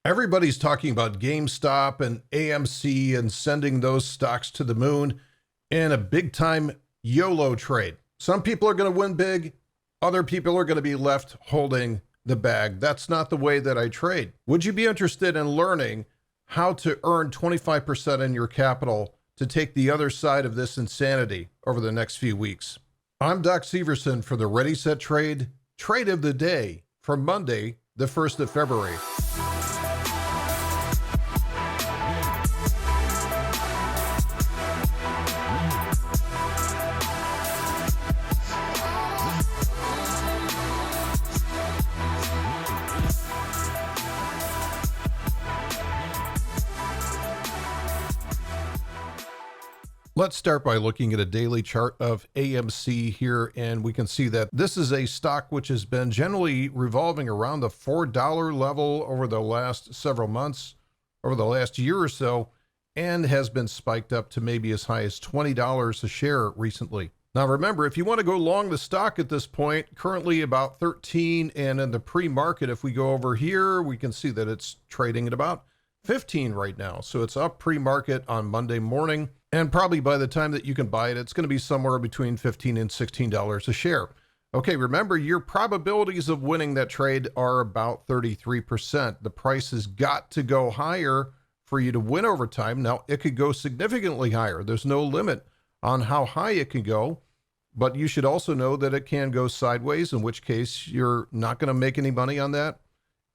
Everybody's talking about GameStop and AMC and sending those stocks to the moon in a big time YOLO trade. Some people are going to win big. Other people are going to be left holding the bag. That's not the way that I trade. Would you be interested in learning how to earn 25% in your capital to take the other side of this insanity over the next few weeks? I'm Doc Severson for the ReadySetTrade Trade of the Day for Monday, the 1st of February. Let's start by looking at a daily chart of AMC here, and we can see that this is a stock which has been generally revolving around the $4 level over the last several months, over the last year or so, and has been spiked up to maybe as high as $20 a share recently. Now remember, if you want to go long the stock at this point, currently about 13, and in the pre-market, if we go over here, we can see that it's trading at about 15 right now. So it's up pre-market on Monday morning. And probably by the time that you can buy it, it's going to be somewhere between $15 and $16 a share. Okay, remember your probabilities of winning that trade are about 33%. The price has got to go higher for you to win over time. Now, it could go significantly higher. There's no limit on how high it can go, but you should also know that it can go sideways, in which case you're not going to make any money on that.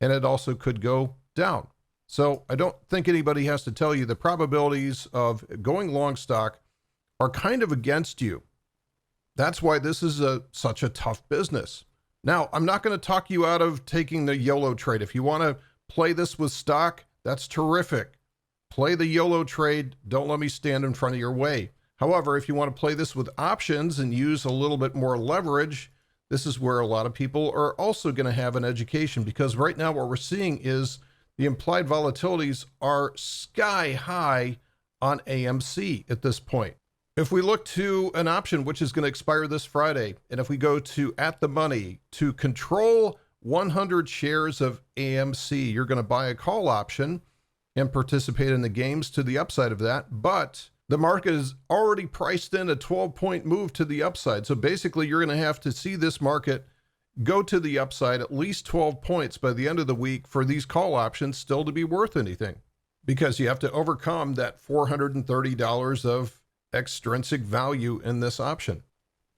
And it also could go down. So I don't think anybody has to tell you the probabilities of going long stock are kind of against you. That's why this is such a tough business. Now, I'm not going to talk you out of taking the YOLO trade. If you want to play this with stock, that's terrific. Play the YOLO trade. Don't let me stand in front of your way. However, if you want to play this with options and use a little bit more leverage, this is where a lot of people are also going to have an education, because right now what we're seeing is the implied volatilities are sky high on AMC at this point. If we look to an option which is going to expire this Friday, and if we go to at the money to control 100 shares of AMC, you're going to buy a call option and participate in the games to the upside of that. But the market is already priced in a 12-point move to the upside. So basically, you're going to have to see this market go to the upside at least 12 points by the end of the week for these call options still to be worth anything, because you have to overcome that $430 of extrinsic value in this option.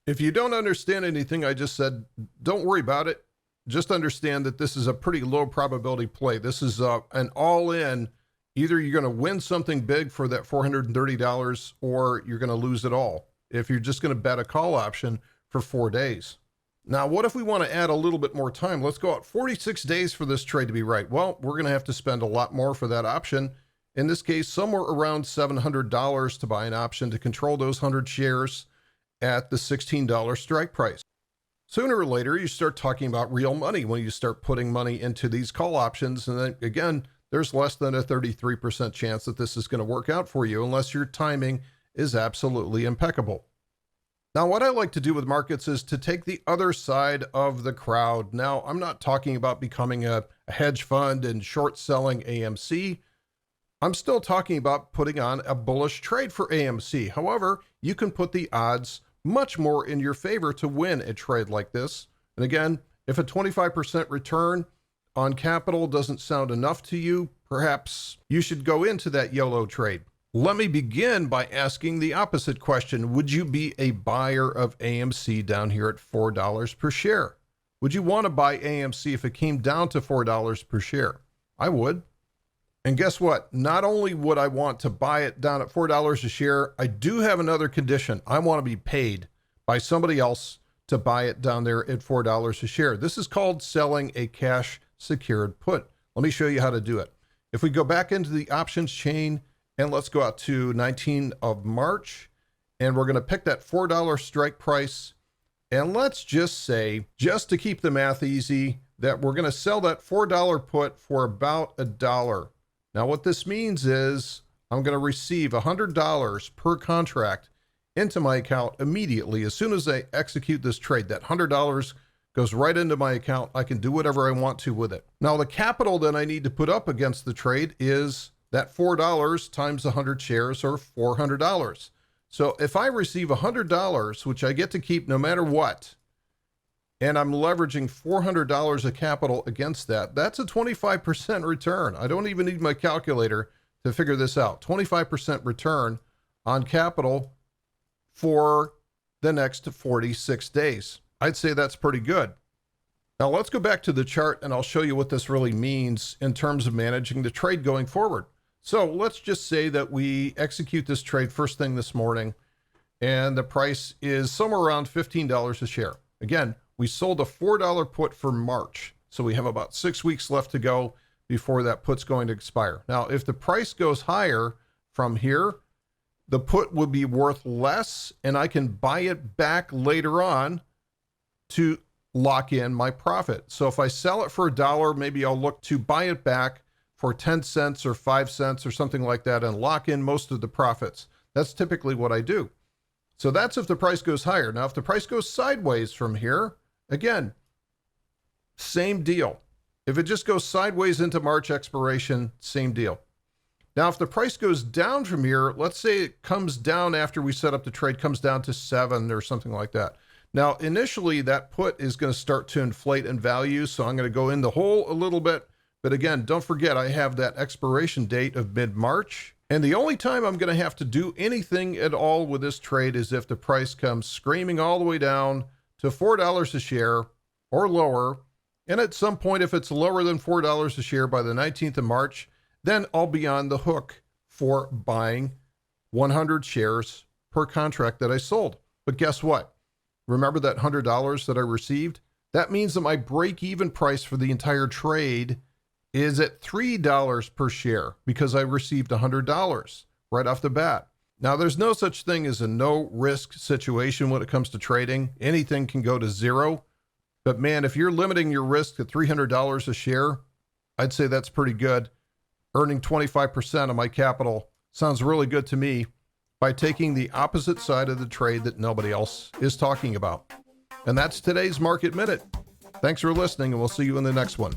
If you don't understand anything I just said, don't worry about it. Just understand that this is a pretty low probability play. This is an all-in. Either you're going to win something big for that $430 or you're going to lose it all if you're just going to bet a call option for 4 days. Now, what if we want to add a little bit more time? Let's go out 46 days for this trade to be right. Well, we're going to have to spend a lot more for that option. In this case, somewhere around $700 to buy an option to control those 100 shares at the $16 strike price. Sooner or later, you start talking about real money when you start putting money into these call options. And then again, there's less than a 33% chance that this is going to work out for you unless your timing is absolutely impeccable. Now, what I like to do with markets is to take the other side of the crowd. Now, I'm not talking about becoming a hedge fund and short selling AMC. I'm still talking about putting on a bullish trade for AMC. However, you can put the odds much more in your favor to win a trade like this. And again, if a 25% return on capital doesn't sound enough to you, perhaps you should go into that YOLO trade. Let me begin by asking the opposite question. Would you be a buyer of AMC down here at $4 per share? Would you want to buy AMC if it came down to $4 per share? I would. And guess what? Not only would I want to buy it down at $4 a share, I do have another condition. I want to be paid by somebody else to buy it down there at $4 a share. This is called selling a cash secured put. Let me show you how to do it. If we go back into the options chain, and let's go out to 19th of March, and we're going to pick that $4 strike price. And let's just say, just to keep the math easy, that we're going to sell that $4 put for about $1. Now, what this means is I'm going to receive $100 per contract into my account immediately. As soon as I execute this trade, that $100 goes right into my account. I can do whatever I want to with it. Now, the capital that I need to put up against the trade is that $4 times 100 shares, or $400. So if I receive $100, which I get to keep no matter what, and I'm leveraging $400 of capital against that, that's a 25% return. I don't even need my calculator to figure this out. 25% return on capital for the next 46 days. I'd say that's pretty good. Now let's go back to the chart and I'll show you what this really means in terms of managing the trade going forward. So let's just say that we execute this trade first thing this morning and the price is somewhere around $15 a share. Again, we sold a $4 put for March. So we have about 6 weeks left to go before that put's going to expire. Now, if the price goes higher from here, the put would be worth less and I can buy it back later on to lock in my profit. So if I sell it for $1, maybe I'll look to buy it back for 10 cents or 5 cents or something like that and lock in most of the profits. That's typically what I do. So that's if the price goes higher. Now, if the price goes sideways from here, again, same deal. If it just goes sideways into March expiration, same deal. Now, if the price goes down from here, let's say it comes down after we set up the trade, comes down to 7 or something like that. Now, initially, that put is going to start to inflate in value, so I'm going to go in the hole a little bit. But again, don't forget, I have that expiration date of mid-March. And the only time I'm going to have to do anything at all with this trade is if the price comes screaming all the way down to $4 a share or lower. And at some point, if it's lower than $4 a share by the 19th of March, then I'll be on the hook for buying 100 shares per contract that I sold. But guess what? Remember that $100 that I received? That means that my break-even price for the entire trade is at $3 per share because I received $100 right off the bat. Now, there's no such thing as a no-risk situation when it comes to trading. Anything can go to zero. But man, if you're limiting your risk to $300 a share, I'd say that's pretty good. Earning 25% of my capital sounds really good to me by taking the opposite side of the trade that nobody else is talking about. And that's today's Market Minute. Thanks for listening, and we'll see you in the next one.